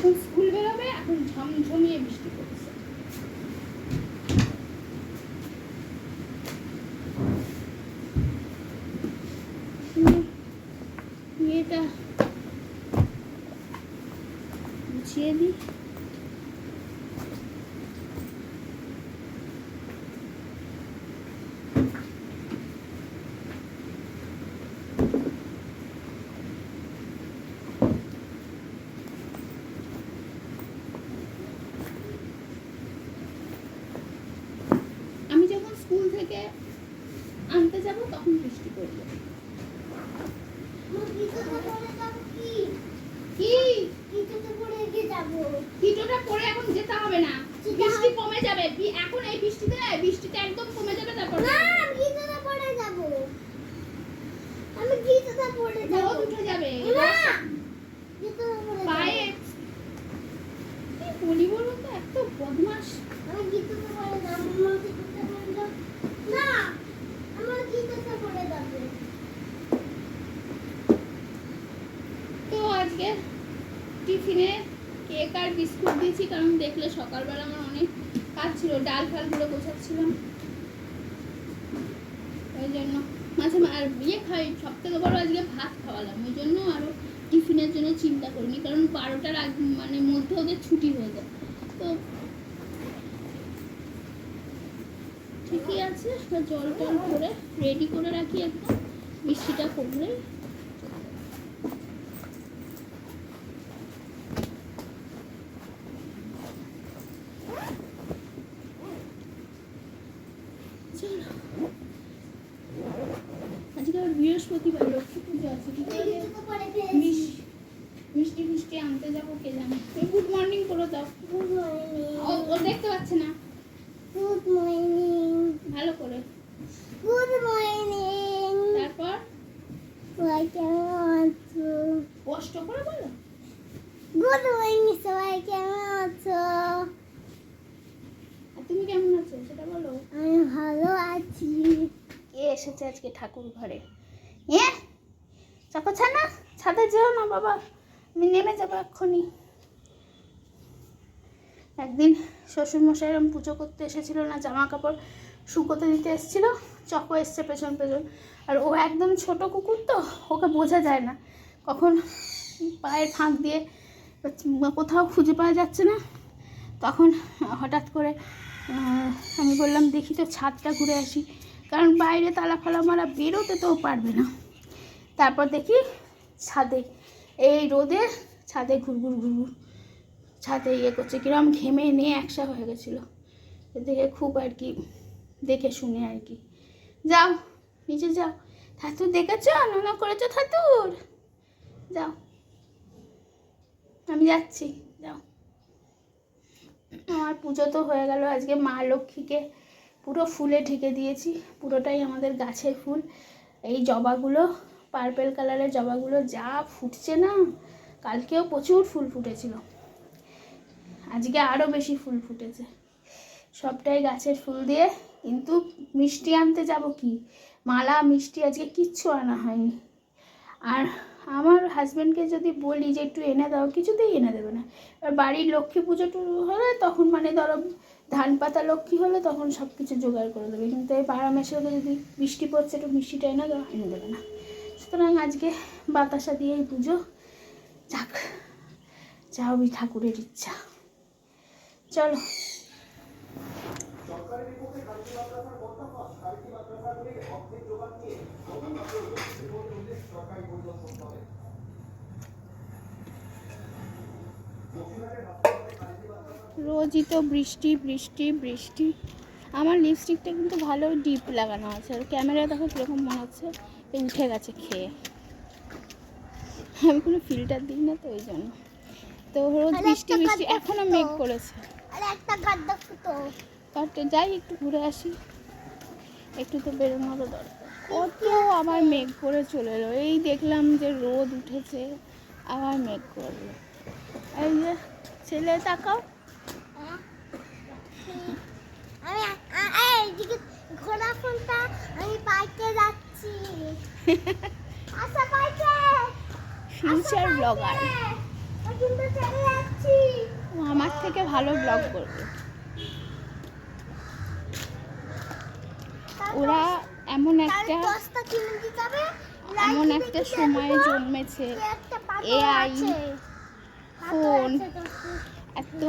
এখন স্কুল বেরোবে, এখন ঝমঝমিয়ে বৃষ্টি পড়ছে। এটা গুছিয়ে দিই। আমি যখন স্কুল থেকে আনতে যাব তখন বৃষ্টি পড়বে। কিটোটা পরে এখন যেতে হবে না, বৃষ্টি কমে যাবে। এখন এই বৃষ্টিটা একদম কমে যাবে, তারপর না আমি গীতাটা পড়ে যাব। আমি গীতাটা পড়ে যাব। রোদ উঠে যাবে। না গীতাটা পড়ে পায়ে কি বলি বলুন তো, এত বদমাশ। আমি গীতাটা পড়ে যাব। আমার গীতাটা পড়ে যাব। না আমার গীতাটা পড়ে যাবে। তো আজকে টিফিনে কেক আর বিস্কুট দিয়েছি, কারণ দেখলে সকালবেলা আমার অনেক কাজ ছিল, ডাল ফালগুলো গোছাচ্ছিলাম, ওই জন্য মাঝে আর খাই। সব থেকে বড় আজকে ভাত খাওয়ালাম, ওই জন্য আরও টিফিনের জন্য চিন্তা করিনি, কারণ 12টার মানে মধ্যে ওদের ছুটি হয়ে যায়। তো ঠিকই আছে, জল টল করে রেডি করে রাখি একদম, বৃষ্টিটা কমলেই। আজকে আর বৃহস্পতিবার, লক্ষ্মী পুজো আছে, মিষ্টি মিষ্টি আনতে যাবো কে জানে। গুড মর্নিং করে দাও। Good morning. ও দেখতে পাচ্ছে না, গুড মর্নিং। ভালো করে। Good morning. তারপর সবাই কেমন আছো? কষ্ট করে বলো। গুড মর্নিং সবাই কেমন আছো? আর তুমি কেমন আছো সেটা বলো। আমি ভালো আছি। কে এসেছে আজকে ঠাকুর ঘরে? চাপা ছানা, ছাদে যেও না বাবা, আমি নেমে যাবো এক্ষুনি। একদিন শ্বশুরমশাই এরম পুজো করতে এসেছিল না, জামা কাপড় শুকোতে দিতে এসেছিল, চকো এসছে পেছন পেছন। আর ও একদম ছোট কুকুর তো, ওকে বোঝা যায় না কখন পায়ের ফাঁক দিয়ে কোথাও খুঁজে পাওয়া যাচ্ছে না। তখন হঠাৎ করে আমি বললাম দেখি তো ছাদটা ঘুরে আসি, কারণ বাইরে তালা ফালা মারা, বেরোতে তো পারবে না। তারপর দেখি ছাদে, এই রোদে ছাদে ঘুরঘুর ঘুরঘুর ছাদে করছে, কিরম ঘেমে নিয়ে একসা হয়ে গেছিলো। দেখে খুব আর কি দেখে শুনে আর কি। যাও নিচে যাও, ঠাকুর দেখেছ, নোনা করেছো ঠাকুর, যাও, আমি যাচ্ছি, যাও। আমার পুজো তো হয়ে গেল। আজকে মা লক্ষ্মীকে পুরো ফুলে ঢেকে দিয়েছি, পুরোটাই আমাদের গাছের ফুল। এই জবাগুলো, পার্পেল কালারের জবাগুলো যা ফুটছে না, কালকেও প্রচুর ফুল ফুটেছিল, আজকে আরও বেশি ফুল ফুটেছে। সবটাই গাছের ফুল দিয়ে। কিন্তু মিষ্টি আনতে যাব কি, মালা মিষ্টি আজকে কিচ্ছু আনা হয়নি। আর আমার হাজব্যান্ডকে যদি বলি যে একটু এনে দাও, কিছুতেই এনে দেবে না। এবার বাড়ির লক্ষ্মী পুজো হলে তখন মানে ধরো ধান পাতা লক্ষ্মী হলে তখন সব কিছু জোগাড় করে দেবে, কিন্তু এই পাড়া মেশাকে যদি বৃষ্টি পড়ছে একটু মিষ্টিটা এনে দাও, এনে দেবে না। সুতরাং আজকে বাতাসা দিয়েই পুজো, যাক যা ওই ঠাকুরের ইচ্ছা। চলো। রোজই তো বৃষ্টি বৃষ্টি বৃষ্টি। আমার লিপস্টিকটা কিন্তু ভালো ডিপ লাগানো আছে, আর ক্যামেরা দেখো কীরকম মনে হচ্ছে উঠে গেছে খেয়ে। আমি কোনো ফিল্টার দিই না তো ওই জন্য। তো রোজ বৃষ্টি বৃষ্টি, এখনও মেঘ করেছে। আর একটা গাড্ডা ফুটো কাটতে যাই, একটু ঘুরে আসি, একটু তো বেরোনোরও দরকার। কত আবার মেঘ করে চলে এলো, এই দেখলাম যে রোদ উঠেছে, আবার মেঘ করলো। এই যে ছেলে তাকাও, আমি এইদিকে ঘোড়া ফোনটা আমি পাইতে যাচ্ছি। আচ্ছা পাইতে ফিউচার ব্লগার। কিন্তু চলে যাচ্ছি। থেকে ভালো ব্লগ করবে। ওরা এমন একটা সময়ে জন্মেছে, এআই, ফোন, এত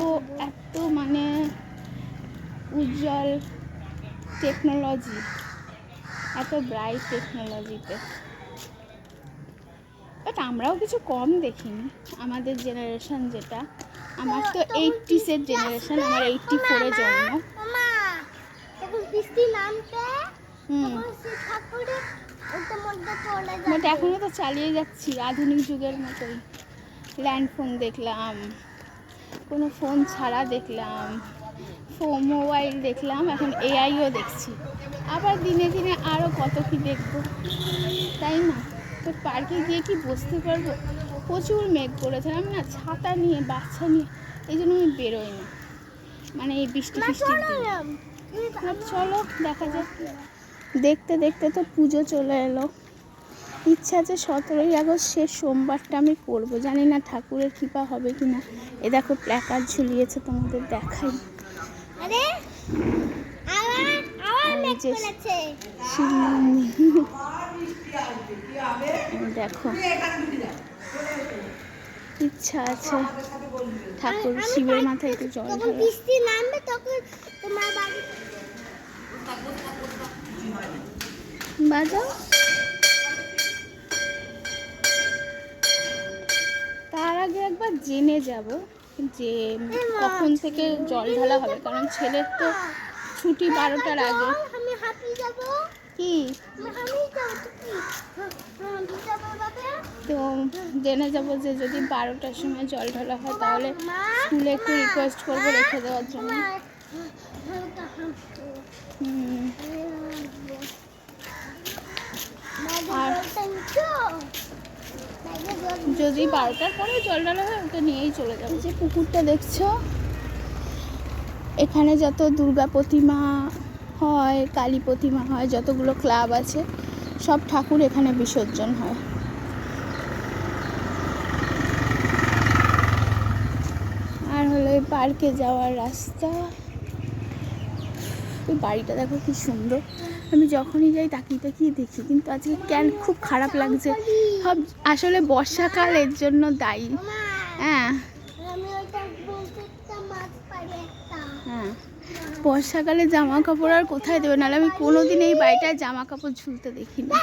এত মানে উজ্জ্বল টেকনোলজি, এত ব্রাইট টেকনোলজিতে। বাট আমরাও কিছু কম দেখিনি। আমাদের জেনারেশন যেটা, আমার তো 80s জেনারেশন, আমার 84-এ জন্ম। বাট এখনও তো চালিয়ে যাচ্ছি আধুনিক যুগের মতোই। ল্যান্ড ফোন দেখলাম, কোনো ফোন ছাড়া দেখলাম, মোবাইল দেখলাম, এখন এআইও দেখছি। আবার দিনে দিনে আরও কত কি দেখবো, তাই না? তো পার্কে গিয়ে কি বসতে পারবো? প্রচুর মেঘ করেছে। আমি না ছাতা নিয়ে, বাচ্চা নিয়ে, এই জন্য আমি বেরোই না, মানে এই বৃষ্টি ফিষ্টির দিনে। চলো দেখা যাক। দেখতে দেখতে তো পুজো চলে এলো। ইচ্ছা আছে 17ই আগস্ট শেষ সোমবারটা আমি করবো, জানি না ঠাকুরের কৃপা হবে কি না। এ দেখো প্ল্যাকার্ড ঝুলিয়েছে, তোমাদের দেখাই। দেখো, ইচ্ছা আছে ঠাকুর শিবের মাথায় একটু জল ঢালা। বাজাও। তার আগে একবার জেনে যাব যে কখন থেকে জল ঢালা হবে, কারণ ছেলের তো ছুটি 12টার আগে। কি তো জেনে যাব যে যদি 12টার সময় জল ঢালা হয় তাহলে স্কুলে একটু রিকোয়েস্ট করবো রেখে দেওয়ার জন্য। আর যদি 12টার পরে জল ঢালা হয় ওকে নিয়েই চলে যাবে। যে পুকুরটা দেখছো, এখানে যত দুর্গা প্রতিমা হয়, কালী প্রতিমা হয়, যতগুলো ক্লাব আছে সব ঠাকুর এখানে বিসর্জন হয়। আর হলো এই পার্কে যাওয়ার রাস্তা। ওই বাড়িটা দেখো কি সুন্দর। আমি যখনই যাই তাকিয়ে তাকিয়ে দেখি, কিন্তু আজকে কেন খুব খারাপ লাগছে। সব আসলে বর্ষাকাল এর জন্য দায়ী। হ্যাঁ হ্যাঁ, বর্ষাকালে জামা কাপড় আর কোথায় দেবে, নাহলে আমি কোনোদিন এই বাড়িটায় জামা কাপড় ঝুলতে দেখি না।